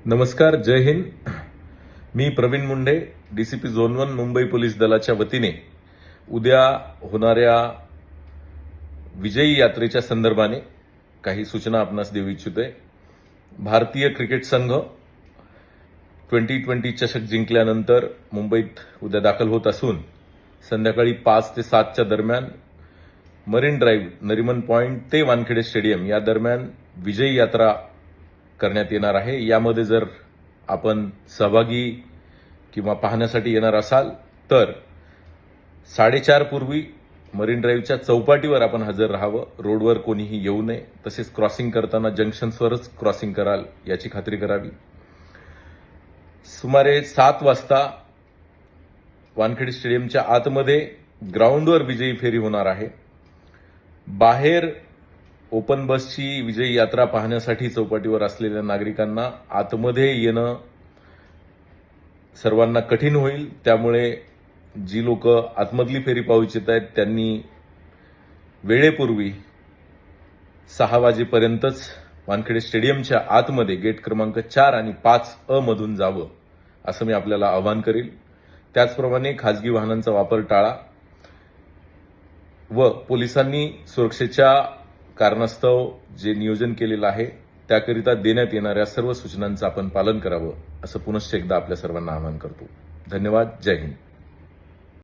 नमस्कार, जय हिंद. मी Praveen Munde, DCP zone 1 Mumbai police दलाच्या वतीने उद्या होणाऱ्या विजयी यात्रेच्या संदर्भाने काही सूचना आपणास देऊ इच्छितोय. भारतीय क्रिकेट संघ 2020 चषक जिंकल्यानंतर मुंबईत उद्या दाखल होत असून संध्याकाळी 5 ते 7च्या दरम्यान मरीन ड्राईव्ह, नरिमन पॉइंट ते वानखेडे स्टेडियम या दरम्यान विजयी यात्रा करण्यात येणार आहे. यामध्ये जर आपण सहभागी किंवा पाहण्यासाठी येणार असाल तर 4:30 पूर्वी मरीन ड्राईव्हच्या चौपाटीवर आपण हजर राहावं. रोडवर कोणीही येऊ नये. तसेच क्रॉसिंग करताना जंक्शन्सवरच क्रॉसिंग कराल याची खात्री करावी. सुमारे 7 वाजता वानखेडे स्टेडियमच्या आतमध्ये ग्राउंडवर विजयी फेरी होणार आहे. बाहेर ओपन बसची विजयी यात्रा पाहण्यासाठी चौपाटीवर असलेल्या नागरिकांना आतमध्ये येणं सर्वांना कठीण होईल. त्यामुळे जी लोक आतमधली फेरी पाहू इच्छित आहेत त्यांनी वेळेपूर्वी 6 वाजेपर्यंतच वानखेडे स्टेडियमच्या आतमध्ये गेट क्रमांक 4 आणि 5A मधून जावं असं मी आपल्याला आवाहन करेल. त्याचप्रमाणे खासगी वाहनांचा वापर टाळा व पोलिसांनी सुरक्षेच्या कारणास्तव जे नियोजन केलेलं आहे त्याकरिता देण्यात येणाऱ्या सर्व सूचनांचं आपण पालन करावं असं पुनश्च एकदा आपल्या सर्वांना आवाहन करतो. धन्यवाद. जय हिंद.